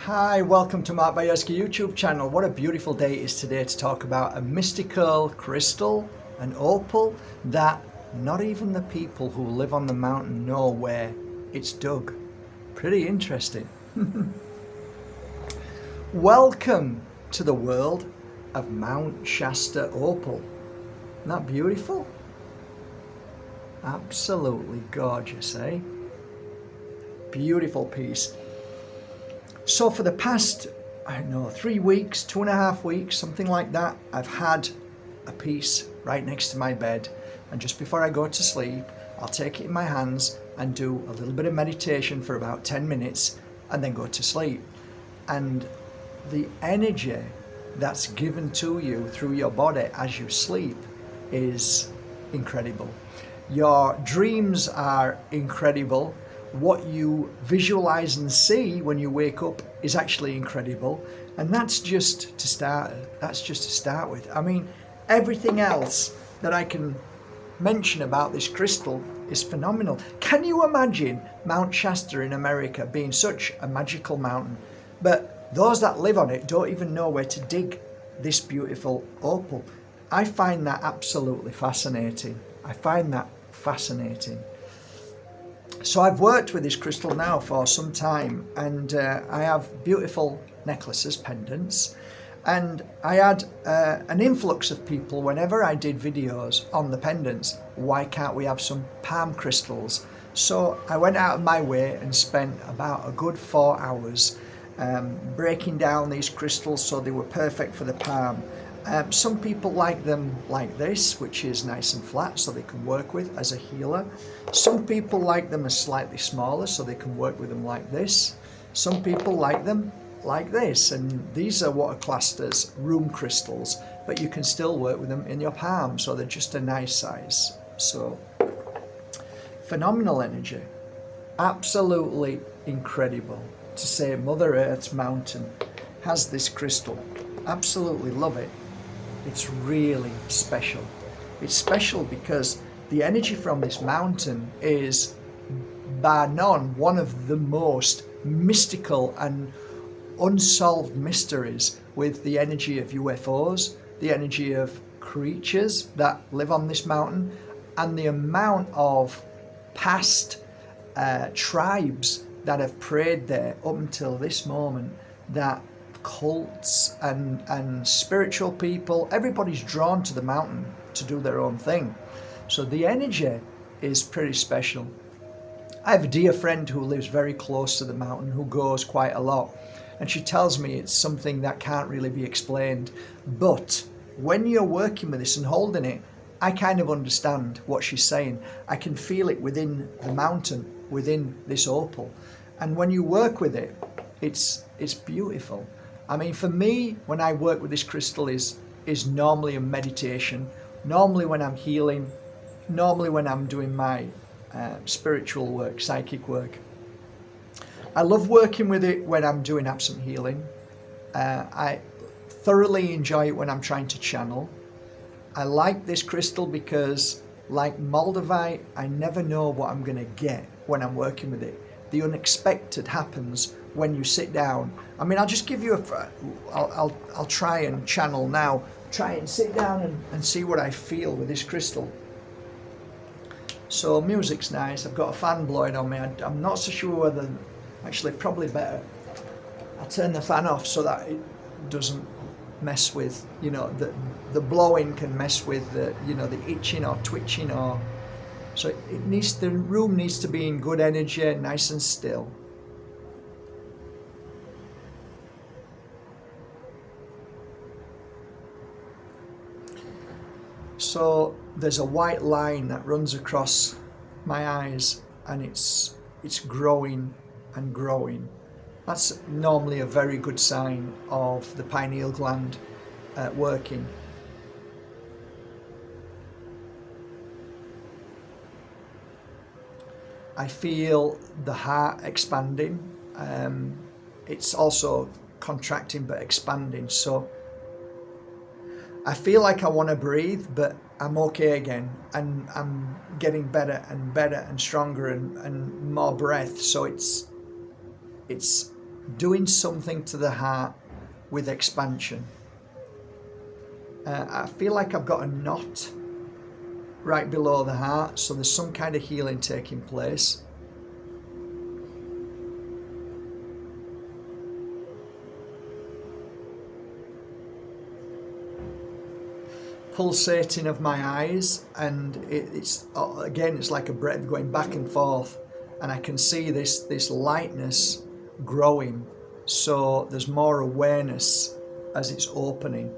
Hi, welcome to Mark Bajerski YouTube channel. What a beautiful day it is today to talk about a mystical crystal, an opal, that not even the people who live on the mountain know where it's dug. Pretty interesting. Welcome to the world of Mount Shasta Opal. Isn't that beautiful? Absolutely gorgeous, eh? Beautiful piece. So for the past, I don't know, 3 weeks, 2.5 weeks, something like that, I've had a piece right next to my bed. And just before I go to sleep, I'll take it in my hands and do a little bit of meditation for about 10 minutes and then go to sleep. And the energy that's given to you through your body as you sleep is incredible. Your dreams are incredible. What you visualize and see when you wake up is actually incredible, and that's just to start with. I mean, everything else that I can mention about this crystal is phenomenal. Can you imagine Mount Shasta in America being such a magical mountain, but those that live on it don't even know where to dig this beautiful opal? I find that absolutely fascinating. So I've worked with this crystal now for some time, and I have beautiful necklaces, pendants, and I had an influx of people whenever I did videos on the pendants. Why can't we have some palm crystals? So I went out of my way and spent about a good 4 hours breaking down these crystals so they were perfect for the palm. Some people like them like this, which is nice and flat so they can work with as a healer. Some people like them as slightly smaller so they can work with them like this. Some people like them like this, and these are what are classed as room crystals, but you can still work with them in your palm, so they're just a nice size. So phenomenal energy, absolutely incredible to say Mother Earth's mountain has this crystal. Absolutely love it. It's really special. It's special because the energy from this mountain is, bar none, one of the most mystical and unsolved mysteries, with the energy of UFOs, the energy of creatures that live on this mountain, and the amount of past tribes that have prayed there up until this moment, that cults and spiritual people, everybody's drawn to the mountain to do their own thing. So the energy is pretty special. I have a dear friend who lives very close to the mountain, who goes quite a lot, and she tells me it's something that can't really be explained, but when you're working with this and holding it, I kind of understand what she's saying. I can feel it within the mountain, within this opal, and when you work with it, it's beautiful. I mean, for me, when I work with this crystal is normally a meditation, normally when I'm healing, normally when I'm doing my spiritual work, psychic work. I love working with it when I'm doing absent healing. I thoroughly enjoy it when I'm trying to channel. I like this crystal because, like Moldavite, I never know what I'm going to get when I'm working with it. The unexpected happens when you sit down. I mean, I'll just give you I'll try and channel now. Try and sit down and see what I feel with this crystal. So music's nice. I've got a fan blowing on me. I'm not so sure whether, actually probably better, I'll turn the fan off so that it doesn't mess with, you know, the blowing can mess with the, you know, the itching or twitching, or so the room needs to be in good energy, nice and still. So there's a white line that runs across my eyes, and it's growing and growing. That's normally a very good sign of the pineal gland working. I feel the heart expanding. It's also contracting but expanding. So I feel like I want to breathe, but I'm okay again, and I'm getting better and stronger and more breath. So it's doing something to the heart with expansion. I feel like I've got a knot right below the heart, so there's some kind of healing taking place. Pulsating of my eyes, and it's again, it's like a breath going back and forth, and I can see this lightness growing, so there's more awareness as it's opening.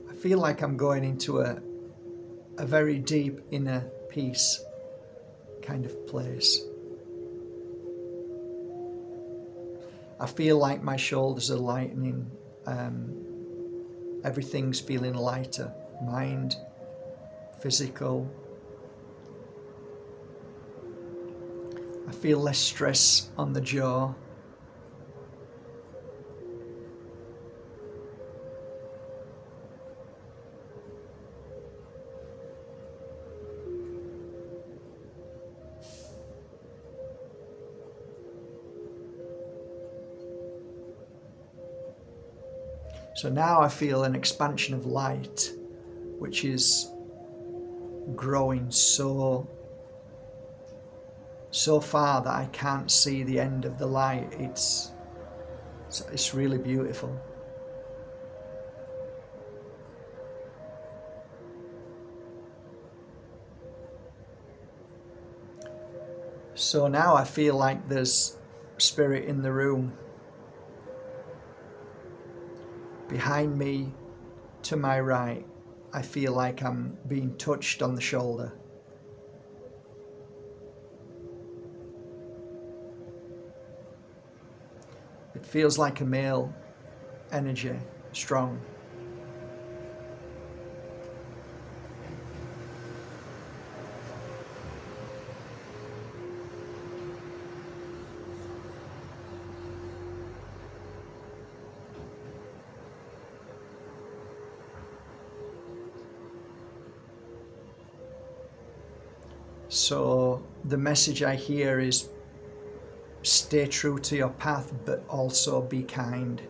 I feel like I'm going into a very deep inner peace kind of place. I feel like my shoulders are lightening. Everything's feeling lighter. Mind, physical. I feel less stress on the jaw. So now I feel an expansion of light, which is growing so far that I can't see the end of the light. It's really beautiful. So now I feel like there's spirit in the room. Behind me, to my right, I feel like I'm being touched on the shoulder. It feels like a male energy, strong. So the message I hear is stay true to your path, but also be kind.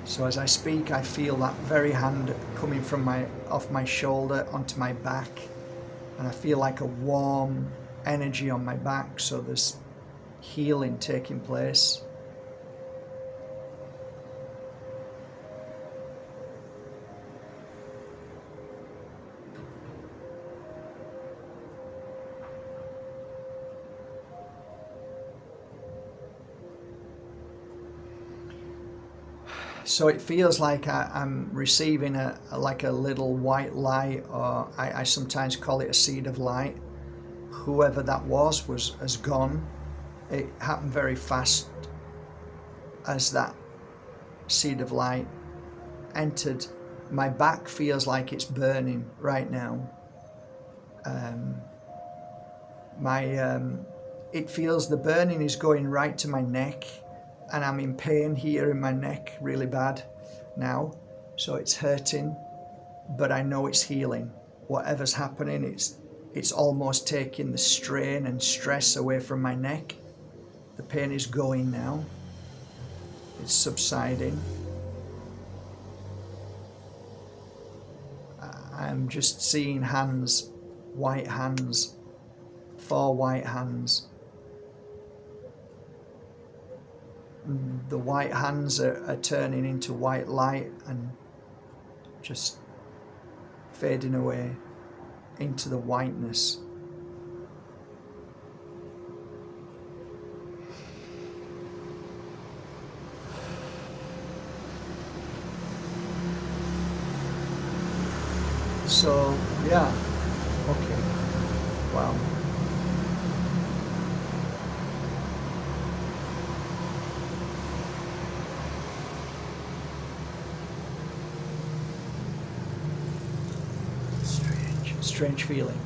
So as I speak, I feel that very hand coming from off my shoulder onto my back, and I feel like a warm energy on my back, so there's healing taking place. So it feels like I'm receiving like a little white light, or I sometimes call it a seed of light. Whoever that has gone. It happened very fast as that seed of light entered. My back feels like it's burning right now. It feels the burning is going right to my neck, and I'm in pain here in my neck really bad now. So it's hurting, but I know it's healing. Whatever's happening, it's almost taking the strain and stress away from my neck. The pain is going now. It's subsiding. I'm just seeing hands, white hands, 4 white hands. The white hands are turning into white light and just fading away into the whiteness. So, yeah, okay, wow. strange feeling.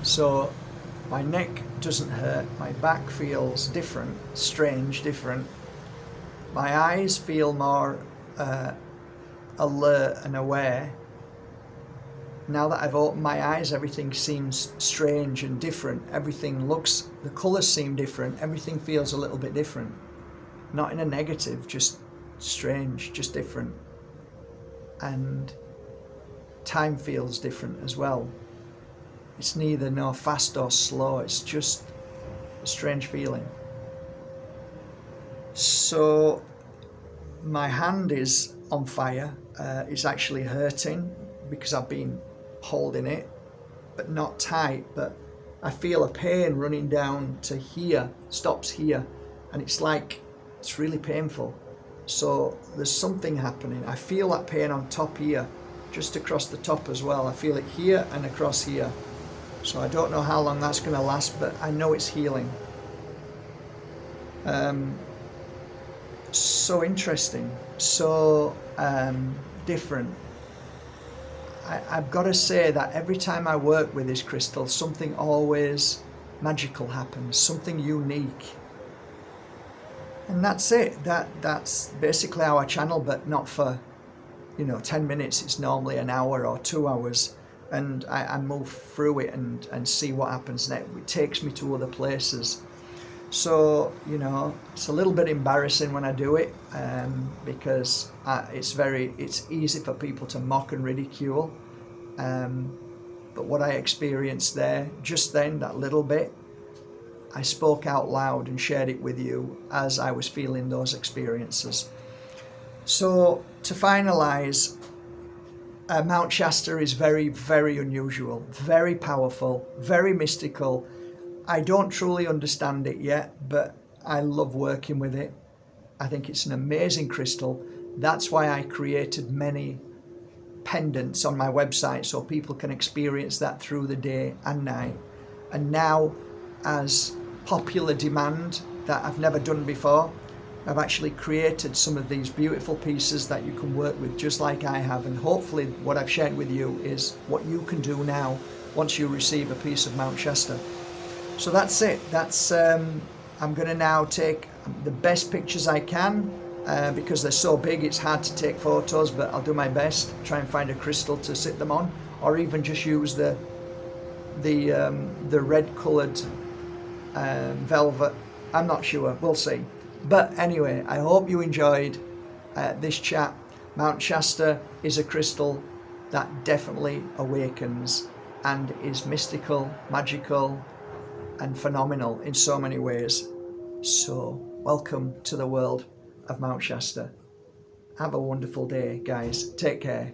So my neck doesn't hurt, my back feels different, strange, different. My eyes feel more alert and aware. Now that I've opened my eyes, everything seems strange and different. Everything looks, the colours seem different, everything feels a little bit different. Not in a negative, just strange, just different. And time feels different as well. It's neither nor fast or slow, it's just a strange feeling. So my hand is on fire, it's actually hurting because I've been holding it, but not tight, but I feel a pain running down to here, stops here, and it's like, it's really painful. So there's something happening. I feel that pain on top here, just across the top as well. I feel it here and across here. So I don't know how long that's going to last, but I know it's healing. So interesting, so different. I've got to say that every time I work with this crystal, something always magical happens, something unique. And that's it. That's basically our channel, but not for 10 minutes. It's normally an hour or 2 hours, and I move through it and see what happens next. It takes me to other places. So it's a little bit embarrassing when I do it, because it's easy for people to mock and ridicule. But what I experienced there, just then, that little bit, I spoke out loud and shared it with you as I was feeling those experiences. So to finalize, Mount Shasta is very, very unusual, very powerful, very mystical. I don't truly understand it yet, but I love working with it. I think it's an amazing crystal. That's why I created many pendants on my website, so people can experience that through the day and night. And now, as popular demand that I've never done before, I've actually created some of these beautiful pieces that you can work with just like I have, and hopefully what I've shared with you is what you can do now once you receive a piece of Mount Shasta. So that's it. I'm going to now take the best pictures I can, because they're so big it's hard to take photos, but I'll do my best, try and find a crystal to sit them on, or even just use the red coloured velvet. I'm not sure, we'll see. But anyway, I hope you enjoyed this chat. Mount Shasta is a crystal that definitely awakens and is mystical, magical, and phenomenal in so many ways. So welcome to the world of Mount Shasta. Have a wonderful day, guys. Take care.